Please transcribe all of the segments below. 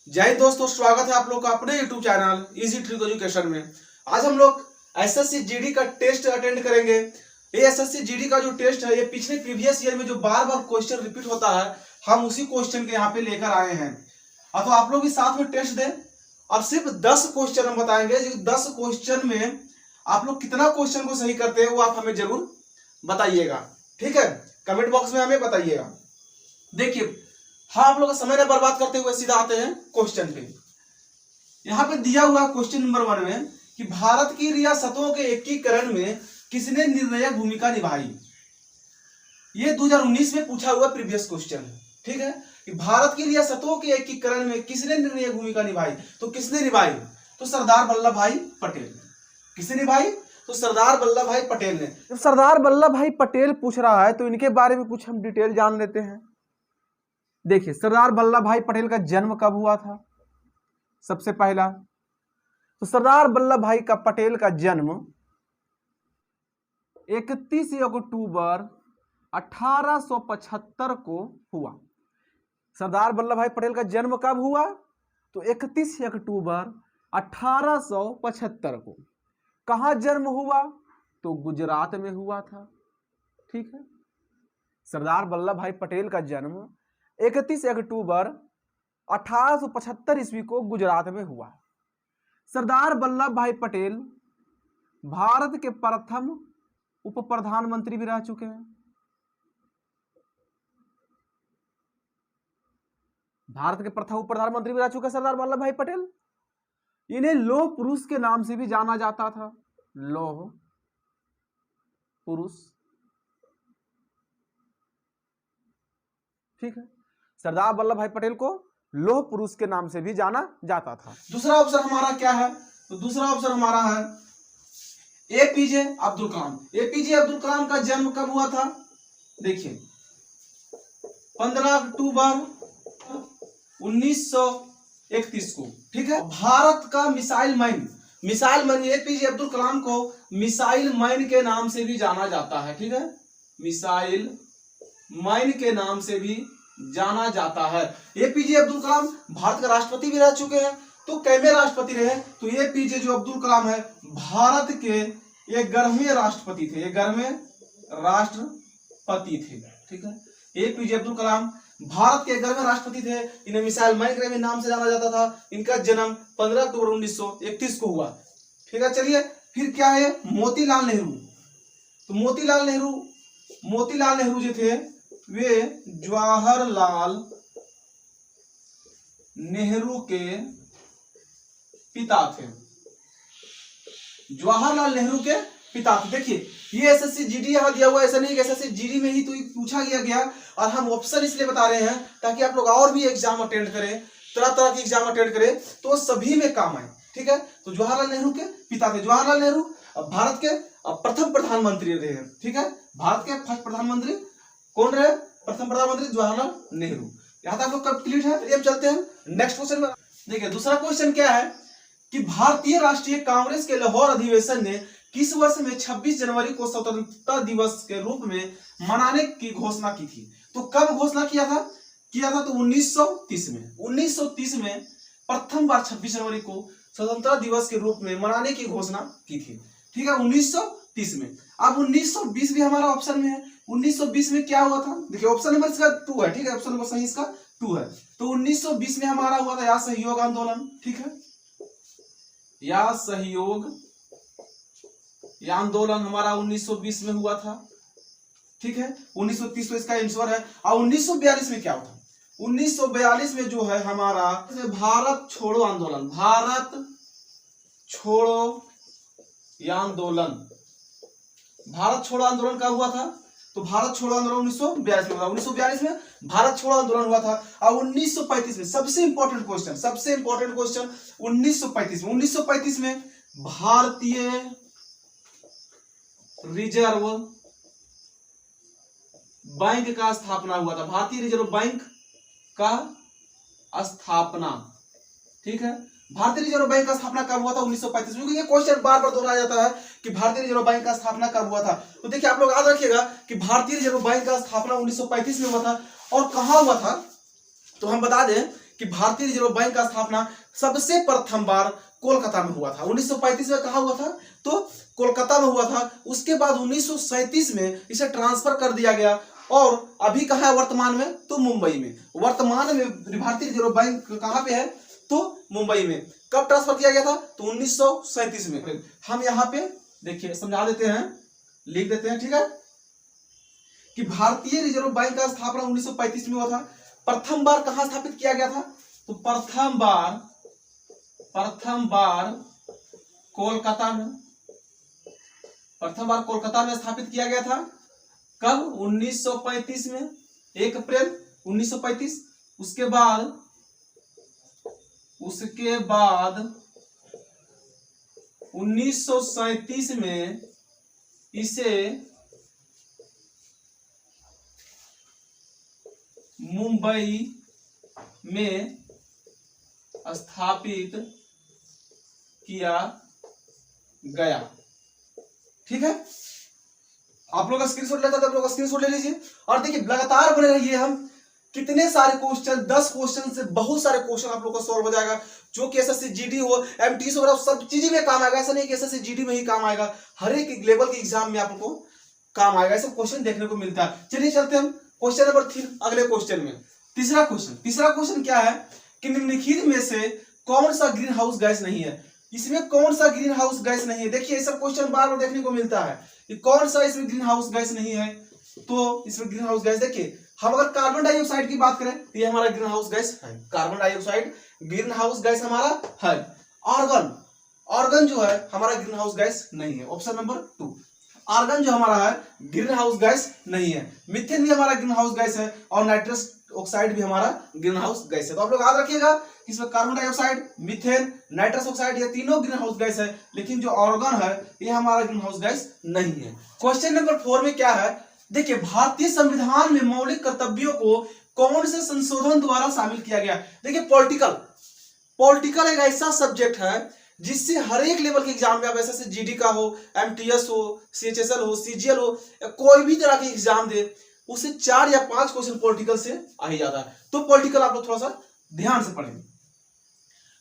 जय हिंद दोस्तों, स्वागत है आप लोग का अपने YouTube channel easy trick education में। आज हम लोग एसएससी जीडी का टेस्ट अटेंड करेंगे। ये एसएससी जीडी का जो टेस्ट है, ये पिछले प्रीवियस ईयर में जो बार बार क्वेश्चन रिपीट होता है, हम उसी क्वेश्चन के यहाँ पे लेकर आए हैं। तो आप लोग भी साथ में टेस्ट दें और सिर्फ 10 क्वेश्चन हम बताएंगे। 10 क्वेश्चन में आप लोग कितना क्वेश्चन को सही करते हैं वो आप हमें जरूर बताइएगा, ठीक है। कमेंट बॉक्स में हमें बताइएगा। देखिए, हाँ, आप लोग का समय न बर्बाद करते हुए सीधा आते हैं क्वेश्चन पे। यहाँ पे दिया हुआ क्वेश्चन नंबर 1 में कि भारत की रियासतों के एकीकरण में किसने निर्णायक भूमिका निभाई। ये 2019 में पूछा हुआ प्रीवियस क्वेश्चन है, ठीक है। कि भारत की रियासतों के एकीकरण में किसने निर्णायक भूमिका निभाई, तो किसने निभाई? तो सरदार वल्लभ भाई पटेल। किसने निभाई? तो सरदार वल्लभ भाई पटेल ने। जब सरदार वल्लभ भाई पटेल पूछ रहा है तो इनके बारे में कुछ हम डिटेल जान लेते हैं। देखिए, सरदार वल्लभ भाई पटेल का जन्म कब हुआ था? सबसे पहला तो सरदार वल्लभ भाई का पटेल का जन्म 31 अक्टूबर 1875 को हुआ। सरदार वल्लभ भाई पटेल का जन्म कब हुआ? तो 31 अक्टूबर 1875 को। कहां जन्म हुआ? तो गुजरात में हुआ था, ठीक है। सरदार वल्लभ भाई पटेल का जन्म 31 अक्टूबर 1875 ईस्वी को गुजरात में हुआ। सरदार वल्लभ भाई पटेल भारत के प्रथम उप प्रधानमंत्री भी रह चुके हैं। भारत के प्रथम उप प्रधानमंत्री भी रह चुके हैं सरदार वल्लभ भाई पटेल। इन्हें लौह पुरुष के नाम से भी जाना जाता था। लौह पुरुष, ठीक है। सरदार वल्लभ भाई पटेल को लौह पुरुष के नाम से भी जाना जाता था। दूसरा ऑप्शन हमारा क्या है? तो दूसरा ऑप्शन हमारा है एपीजे अब्दुल कलाम। एपीजे अब्दुल कलाम का जन्म कब हुआ था? देखिए, 15 अक्टूबर 1931 को, ठीक है। भारत का missile man APJ Abdul Kalam को मिसाइल मैन के नाम से भी जाना जाता है, ठीक है। मिसाइल मैन के नाम से भी जाना जाता है। एपीजे अब्दुल कलाम भारत का राष्ट्रपति भी रह चुके हैं। तो कैमे राष्ट्रपति रहे? तो एपीजे जो अब्दुल कलाम है भारत के 11वें राष्ट्रपति थे। 11वें राष्ट्रपति थे, ठीक है। एपीजे अब्दुल कलाम भारत के 11वें राष्ट्रपति थे। इन्हें मिसाइल मैन के नाम से जाना जाता था। इनका जन्म 15 अक्टूबर 1931 को हुआ, ठीक है। चलिए, फिर क्या है? मोतीलाल नेहरू। तो मोतीलाल नेहरू जो थे वे जवाहरलाल नेहरू के पिता थे। जवाहरलाल नेहरू के पिता थे। देखिए, ये एसएससी जीडी यहां दिया हुआ, ऐसा नहीं कि एसएससी जीडी में ही तो पूछा गया और हम ऑप्शन इसलिए बता रहे हैं ताकि आप लोग और भी एग्जाम अटेंड करें, तरह तरह के एग्जाम अटेंड करें तो सभी में काम आए, ठीक है। तो जवाहरलाल नेहरू के पिता थे। जवाहरलाल नेहरू भारत के प्रथम प्रधानमंत्री रहे हैं, ठीक है। भारत के फर्स्ट प्रधानमंत्री कौन रहे? प्रथम प्रधानमंत्री जवाहरलाल नेहरू। यहां तक लोग कंप्लीट है। चलिए हम चलते हैं नेक्स्ट क्वेश्चन में। देखिए, दूसरा क्वेश्चन क्या है कि भारतीय राष्ट्रीय कांग्रेस के लाहौर अधिवेशन ने किस वर्ष में 26 जनवरी को स्वतंत्रता दिवस के रूप में मनाने की घोषणा की थी? तो कब घोषणा किया था? तो 1930 में। 1930 में प्रथम बार 26 जनवरी को स्वतंत्रता दिवस के रूप में मनाने की घोषणा की थी, ठीक है। 1930 में। अब 1920 भी हमारा ऑप्शन में है। 1920 में क्या हुआ था? देखिए, ऑप्शन नंबर इसका 2 है, ठीक है। ऑप्शन नंबर सही इसका 2 है। तो 1920 में हमारा हुआ था असहयोग आंदोलन, ठीक है। असहयोग आंदोलन हमारा 1920 में हुआ था, ठीक है। 1930 तो इसका आंसर है। और 1942 में क्या हुआ था? 1942 में जो है हमारा भारत छोड़ो आंदोलन। भारत छोड़ो आंदोलन कब हुआ था? तो भारत छोड़ो आंदोलन 1942 में हुआ। 1942 में भारत छोड़ो आंदोलन हुआ था। और 1935 में सबसे इंपॉर्टेंट क्वेश्चन 1935 में भारतीय रिजर्व बैंक का स्थापना हुआ था। भारतीय रिजर्व बैंक का स्थापना, ठीक है। भारतीय रिजर्व बैंक का स्थापना कब हुआ था? 1935 में। ये क्वेश्चन बार बार दोहराया जाता है कि भारतीय रिजर्व बैंक का स्थापना कब हुआ था। तो देखिए, आप लोग याद रखिएगा कि भारतीय रिजर्व बैंक का स्थापना 1935 में हुआ था। और कहां हुआ था? तो हम बता दें कि भारतीय रिजर्व बैंक का स्थापना सबसे प्रथम बार कोलकाता में हुआ था। 1935 में कहा हुआ था, तो कोलकाता में हुआ था। उसके बाद 1937 में इसे ट्रांसफर कर दिया गया और अभी कहाँ है वर्तमान में, तो मुंबई में। वर्तमान में भारतीय रिजर्व बैंक कहाँ पे है, तो मुंबई में। कब ट्रांसफर किया गया था, तो 1937 में। हम यहाँ पे देखिए समझा देते हैं, लिख देते हैं, ठीक है, कि भारतीय रिजर्व बैंक का स्थापना 1935 में हुआ था। प्रथम बार कहां स्थापित किया गया था, तो प्रथम बार कोलकाता में, प्रथम बार कोलकाता में स्थापित किया गया था। कब, 1935 में, 1 अप्रैल 1935। उसके बाद 1937 में इसे मुंबई में स्थापित किया गया। ठीक है, आप लोग का स्क्रीनशॉट लेता था, आप लोग का स्क्रीनशॉट ले लीजिए और देखिए लगातार बने रहिए। हम कितने सारे क्वेश्चन, 10 क्वेश्चन से बहुत सारे क्वेश्चन आप लोग का सॉल्व हो जाएगा, जो कि एसएससी जीडी हो, एमटीएस हो, सब चीज में काम आएगा। ऐसा नहीं कि एसएससी जीडी में ही काम आएगा, हर एक लेवल के एग्जाम में आप लोग को काम आएगा। ऐसे क्वेश्चन देखने को मिलता है। चलिए चलते हम क्वेश्चन नंबर 3 अगले क्वेश्चन में। तीसरा क्वेश्चन क्या है कि निम्नलिखित में से कौन सा ग्रीन हाउस गैस नहीं है। इसमें कौन सा ग्रीन हाउस गैस नहीं है, देखिए ये सब क्वेश्चन बार बार देखने को मिलता है कि कौन सा इसमें ग्रीन हाउस गैस नहीं है। तो इसमें ग्रीन हाउस गैस, देखिए हम अगर कार्बन डाइऑक्साइड की बात करें तो ये हमारा ग्रीन हाउस गैस है। Carbon dioxide green house gas हमारा है। आर्गन जो है हमारा ग्रीन हाउस गैस नहीं है। ऑप्शन नंबर 2, आर्गन जो हमारा है ग्रीन हाउस गैस नहीं है। मीथेन भी हमारा ग्रीन हाउस गैस है और नाइट्रस ऑक्साइड भी हमारा ग्रीन हाउस गैस है। तो आप लोग याद रखिएगा इसमें carbon dioxide, methane, nitrous oxide ये तीनों ग्रीन हाउस गैस है, लेकिन जो आर्गन है ये हमारा ग्रीन हाउस गैस नहीं है। क्वेश्चन नंबर 4 में क्या है, देखिए भारतीय संविधान में मौलिक कर्तव्यों को कौन से संशोधन द्वारा शामिल किया गया। देखिए पॉलिटिकल एक ऐसा सब्जेक्ट है जिससे हर एक लेवल के एग्जाम में, आप एसएससी जीडी का हो, एमटीएस हो, सीएचएसएल हो, सीजीएल हो, कोई भी तरह के एग्जाम दे, उसे 4 या 5 क्वेश्चन पॉलिटिकल से आ ही जाता है। तो पॉलिटिकल आप लोग थोड़ा सा ध्यान से पढ़ेंगे।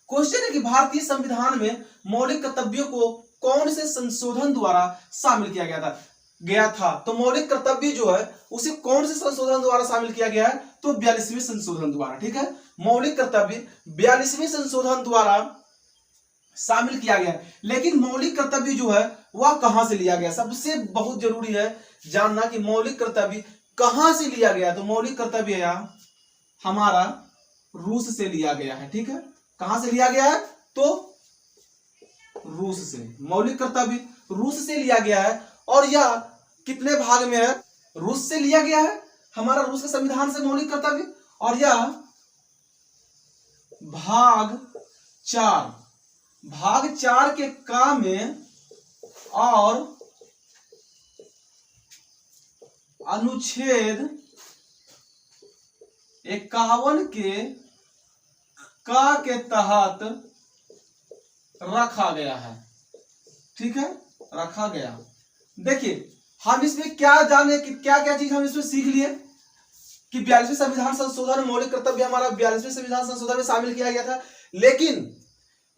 क्वेश्चन है कि भारतीय संविधान में मौलिक कर्तव्यों को कौन से संशोधन द्वारा शामिल किया गया था। तो मौलिक कर्तव्य जो है उसे कौन से संशोधन द्वारा शामिल किया गया है, तो 42वें संशोधन द्वारा। ठीक है, मौलिक कर्तव्य 42वें संशोधन द्वारा शामिल किया गया। लेकिन मौलिक कर्तव्य जो है वह कहां से लिया गया, सबसे बहुत जरूरी है जानना कि मौलिक कर्तव्य कहां से लिया गया। तो मौलिक कर्तव्य हमारा रूस से लिया गया है। ठीक है, कहां से लिया गया है, तो रूस से। मौलिक कर्तव्य रूस से लिया गया है और यह कितने भाग में है, रूस से लिया गया है हमारा, रूस के संविधान से मौलिक कर्तव्य, और यह भाग 4 के का में और अनुच्छेद 51 के तहत रखा गया है। ठीक है, रखा गया। देखिए हम इसमें क्या जाने कि क्या क्या चीज हम इसमें सीख लिए कि 42वें संविधान संशोधन मौलिक कर्तव्य हमारा 42वें संविधान संशोधन में शामिल किया गया था। लेकिन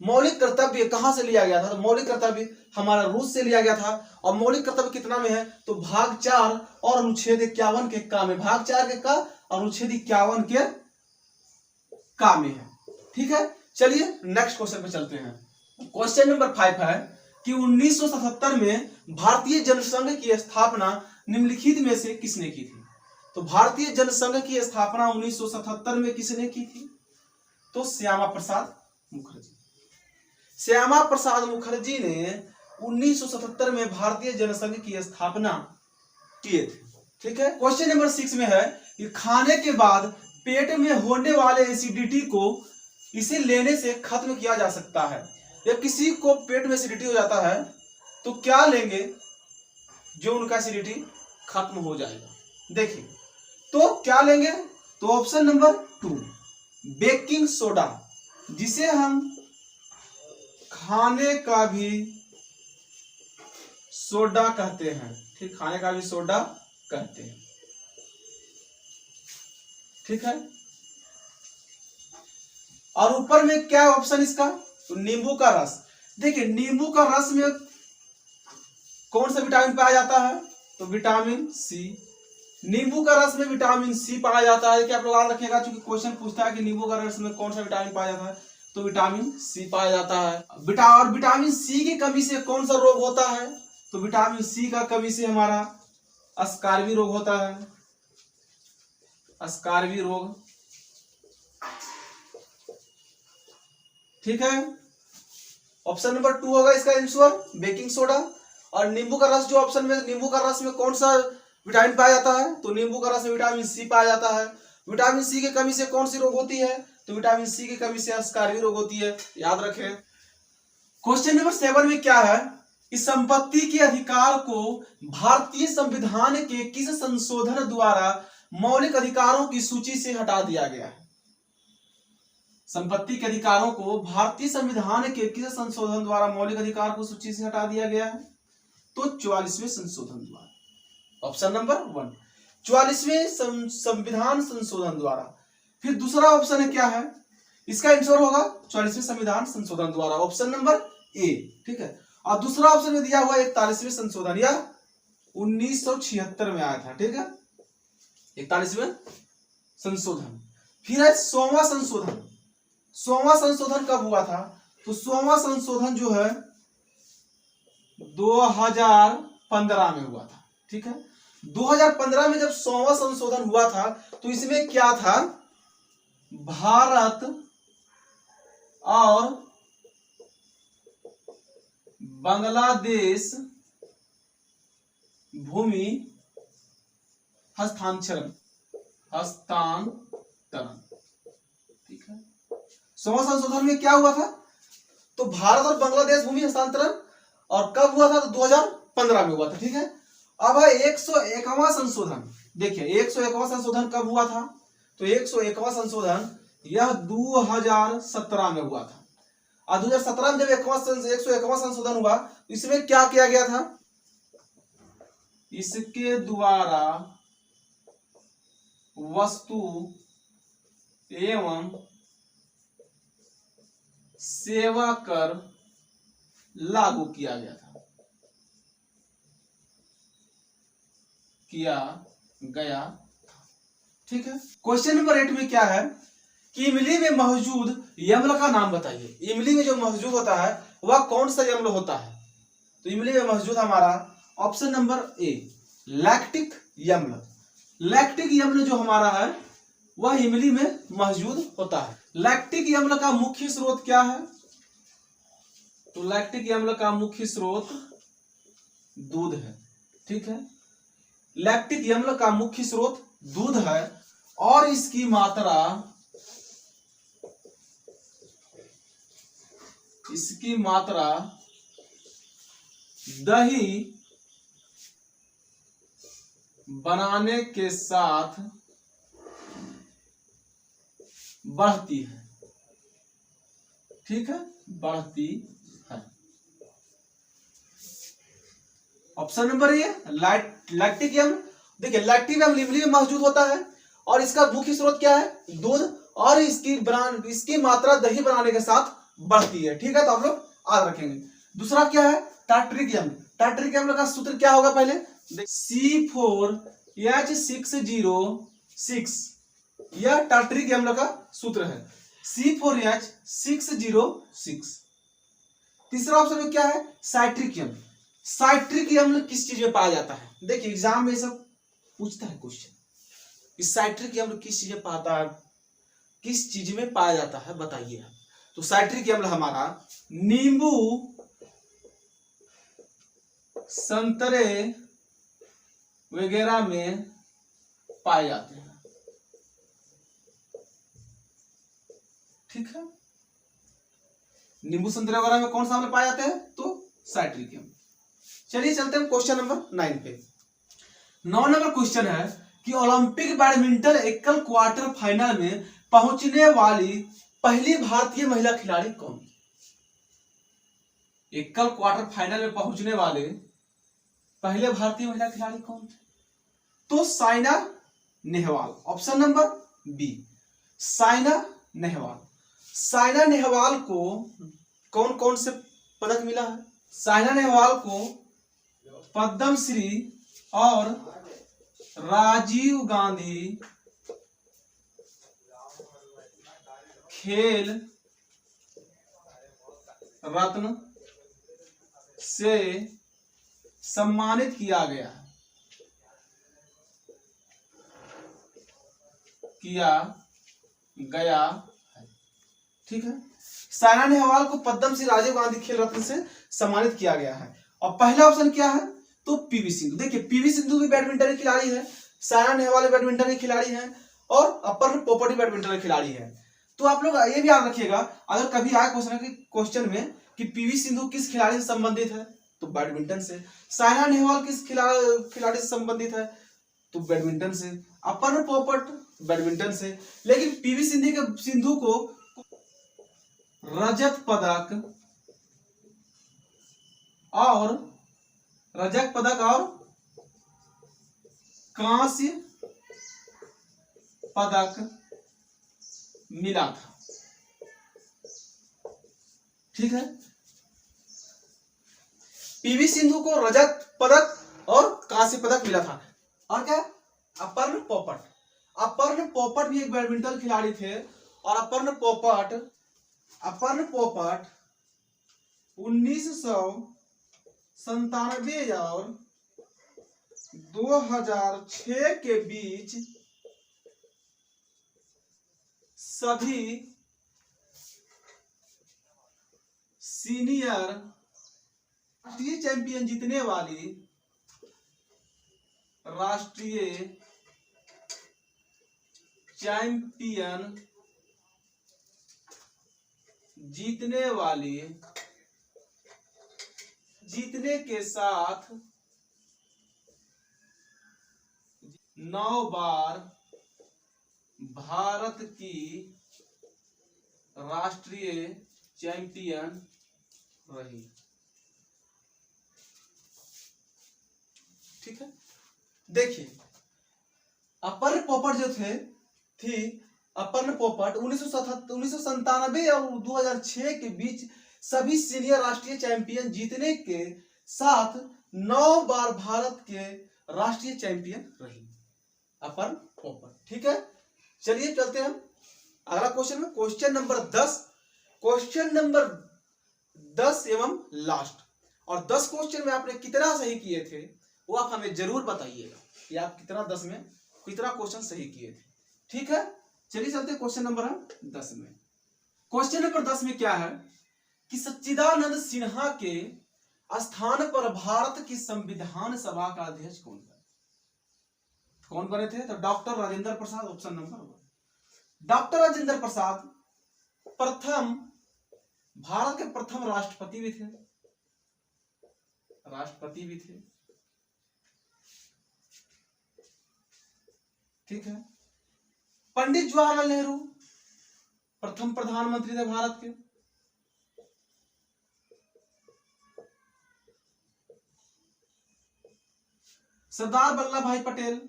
मौलिक कर्तव्य कहां से लिया गया था, तो मौलिक कर्तव्य हमारा रूस से लिया गया था। और मौलिक कर्तव्य कितना में है, तो भाग 4 और अनुच्छेद 51 के का में, भाग 4 के का और अनुच्छेद 51 के का में है। ठीक है, चलिए नेक्स्ट क्वेश्चन पे चलते हैं। क्वेश्चन नंबर 5 है कि 1977 में भारतीय जनसंघ की स्थापना निम्नलिखित में से किसने की थी। तो भारतीय जनसंघ की स्थापना 1977 में किसने की थी, तो श्यामा प्रसाद मुखर्जी। श्यामा प्रसाद मुखर्जी ने 1977 में भारतीय जनसंघ की स्थापना किए थे। ठीक है, क्वेश्चन नंबर 6 में है कि खाने के बाद पेट में होने वाले एसिडिटी को इसे लेने से खत्म किया जा सकता है। जब किसी को पेट में एसिडिटी हो जाता है तो क्या लेंगे जो उनका एसिडिटी खत्म हो जाएगा। देखिए तो क्या लेंगे, तो ऑप्शन नंबर 2 बेकिंग सोडा, जिसे हम खाने का भी सोडा कहते हैं। ठीक, खाने का भी सोडा कहते हैं। ठीक है, और ऊपर में क्या ऑप्शन इसका, तो नींबू का रस। देखिए नींबू का रस में कौन सा विटामिन पाया जाता है, तो विटामिन सी। नींबू का रस में विटामिन सी पाया जाता है। क्या आप लोग याद रखिएगा, क्योंकि क्वेश्चन पूछता है कि नींबू का रस में कौन सा विटामिन पाया जाता है, तो विटामिन सी पाया जाता है। और विटामिन सी की कमी से कौन सा रोग होता है, तो विटामिन सी का कमी से हमारा अस्कार्वी रोग होता है, अस्कार्वी रोग। ठीक है, ऑप्शन नंबर 2 होगा इसका आंसर, बेकिंग सोडा। और नींबू का रस जो ऑप्शन में, नींबू का रस में कौन सा विटामिन पाया जाता है, तो नींबू का रस में विटामिन सी पाया जाता है। विटामिन सी की कमी से कौन सी रोग होती है, तो विटामिन सी की कमी से अस्कार्वी रोग होती है, याद रखें। क्वेश्चन नंबर 7 में क्या है, इस संपत्ति के अधिकार को भारतीय संविधान के किस संशोधन द्वारा मौलिक अधिकारों की सूची से हटा दिया गया है। संपत्ति के अधिकारों को भारतीय संविधान के किस संशोधन द्वारा मौलिक अधिकार को सूची से हटा दिया गया है, तो 44वें संशोधन द्वारा। ऑप्शन नंबर 1 44वें संविधान संशोधन द्वारा। फिर दूसरा ऑप्शन है क्या है, इसका आंसर होगा 44वें संविधान संशोधन द्वारा, ऑप्शन नंबर ए। ठीक है, और दूसरा ऑप्शन में दिया हुआ 41वें संशोधन, या 1976 में आया था। ठीक है, 41वें संशोधन। फिर है 100वां संशोधन। 100वां संशोधन कब हुआ था, तो 100वां संशोधन जो है 2015 में हुआ था। ठीक है, 2015 में जब 100वां संशोधन हुआ था, तो इसमें क्या था, भारत और बांग्लादेश भूमि हस्तांतरण। ठीक है, 100वां संशोधन में क्या हुआ था, तो भारत और बांग्लादेश भूमि हस्तांतरण, और कब हुआ था, तो 2015 में हुआ था। ठीक है, अब है 101वां संशोधन। देखिए 101वां संशोधन कब हुआ था, तो 101वां संशोधन यह 2017 में हुआ था। और 2017 में जब 101वां संशोधन हुआ, इसमें क्या किया गया था, इसके द्वारा वस्तु एवं सेवा कर लागू किया गया था, ठीक है। क्वेश्चन नंबर 8 में क्या है कि इमली में मौजूद यम्ल का नाम बताइए। इमली में जो मौजूद होता है वह कौन सा यम्ल होता है, तो इमली में मौजूद हमारा ऑप्शन नंबर ए लैक्टिक यम्ल। लैक्टिक यम्ल जो हमारा है वह इमली में मौजूद होता है। लैक्टिक यम्ल का मुख्य स्रोत क्या है, तो लैक्टिक यम्ल का मुख्य स्रोत दूध है। ठीक है, लैक्टिक यम्ल का मुख्य स्रोत दूध है, और इसकी मात्रा दही बनाने के साथ बढ़ती है। ठीक है, बढ़ती है। ऑप्शन नंबर ए लैक्टिक यम्ल। देखिए लैक्टिक यम्ल इमली में मौजूद होता है, और इसका मुख्य स्रोत क्या है, दूध, और इसकी मात्रा दही बनाने के साथ बढ़ती है। ठीक है, तो आप लोग याद रखेंगे। दूसरा क्या है, टार्टरिक यम्ल। टार्टरिक यम्ल का सूत्र क्या होगा, पहले C4H606, यह टार्टरिक यम्ल का सूत्र है, C4H606। तीसरा ऑप्शन में क्या है, साइट्रिक यम्ल। साइट्रिक यम्ल किस चीज में पाया जाता है, देखिए एग्जाम में सब पूछता है क्वेश्चन, इस साइट्रिक यम्ल किस चीज में पाया जाता है बताइए। तो साइट्रिक यम्ल हमारा नींबू, संतरे वगैरह में पाए जाते हैं। ठीक है, नींबू संतरे वगैरह में कौन सा अम्ल पाए जाते हैं, तो साइट्रिक यम्ल। चलिए चलते हैं क्वेश्चन नंबर 9 पे। 9 नंबर क्वेश्चन है कि ओलंपिक बैडमिंटन एकल क्वार्टर फाइनल में पहुंचने वाली पहली भारतीय महिला खिलाड़ी कौन। एकल क्वार्टर फाइनल में पहुंचने वाले पहले भारतीय महिला खिलाड़ी कौन थे, तो Saina Nehwal. Option number B Saina Nehwal. Saina Nehwal को कौन कौन से पदक मिला है? साइना नेहवाल को पद्म श्री और राजीव गांधी खेल रत्न से सम्मानित किया गया है। ठीक है, साइना नेहवाल को पद्म श्री राजीव गांधी खेल रत्न से सम्मानित किया गया है। और पहला ऑप्शन क्या है? तो पीवी सिंधु। देखिए पीवी सिंधु भी बैडमिंटन की खिलाड़ी है, साइना नेहवाल बैडमिंटन की खिलाड़ी है और अपर्णा पोपट भी बैडमिंटन की खिलाड़ी है। तो आप लोग ये भी याद रखिएगा, अगर कभी आए क्वेश्चन में कि पीवी सिंधु किस खिलाड़ी से संबंधित है तो बैडमिंटन से, साइना नेहवाल किस खिलाड़ी से संबंधित है तो बैडमिंटन से, अपर्णा पोपट बैडमिंटन से। लेकिन पीवी सिंधु को रजत पदक और कांस्य पदक मिला था। ठीक है, पीवी सिंधु को रजत पदक और कांस्य पदक मिला था। और क्या? अपर्णा पोपट भी एक बैडमिंटन खिलाड़ी थे और अपर्णा पोपट 1997 और 2006 के बीच सभी सीनियर राष्ट्रीय चैंपियन जीतने वाली जीतने के साथ 9 बार भारत की राष्ट्रीय चैंपियन रही। ठीक है, देखिए अपर्णा पोपट जो थी अपर्णा पोपट 1997 और 2006 के बीच सभी सीनियर राष्ट्रीय चैंपियन जीतने के साथ 9 बार भारत के राष्ट्रीय चैंपियन रही अपर्णा पोपट। ठीक है, चलिए चलते हैं अगला क्वेश्चन में, क्वेश्चन नंबर 10 एवं लास्ट। और 10 क्वेश्चन में आपने कितना सही किए थे वो आप हमें जरूर बताइएगा कि आप कितना क्वेश्चन सही किए थे। ठीक है, चलिए चलते हैं क्वेश्चन नंबर 10 में। क्वेश्चन नंबर 10 में क्या है कि सच्चिदानंद सिन्हा के स्थान पर भारत की संविधान सभा का अध्यक्ष कौन बने थे? तो doctor Rajendra Prasad, option number 1। Doctor Rajendra Prasad Bharat के प्रथम राष्ट्रपति भी थे। ठीक है, पंडित जवाहरलाल नेहरू प्रथम प्रधानमंत्री थे भारत के। सरदार वल्लभ भाई पटेल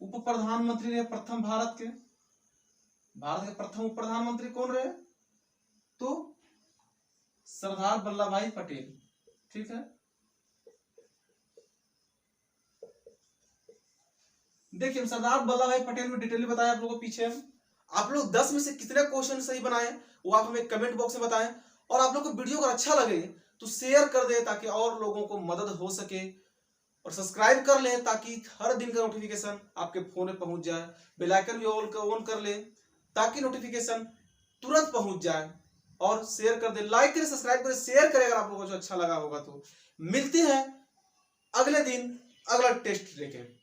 उप प्रधानमंत्री रहे प्रथम भारत के प्रथम उप प्रधानमंत्री कौन रहे? तो सरदार वल्लभ भाई पटेल। ठीक है, देखिए सरदार वल्लभ भाई पटेल में डिटेल बताया आप लोगों को पीछे। आप लोग 10 में से कितने क्वेश्चन सही बनाए वो आप हमें कमेंट बॉक्स में बताएं। और आप लोग को वीडियो अगर अच्छा लगे तो शेयर कर दे ताकि और लोगों को मदद हो सके, और सब्सक्राइब कर ले ताकि हर दिन का नोटिफिकेशन आपके फोन में पहुंच जाए। बेल आइकन भी ऑन कर ले ताकि नोटिफिकेशन तुरंत पहुंच जाए। और शेयर कर दे, लाइक करें, सब्सक्राइब करें, शेयर करें अगर आप लोगों को जो अच्छा लगा होगा तो। मिलते हैं अगले दिन अगला टेस्ट लेके।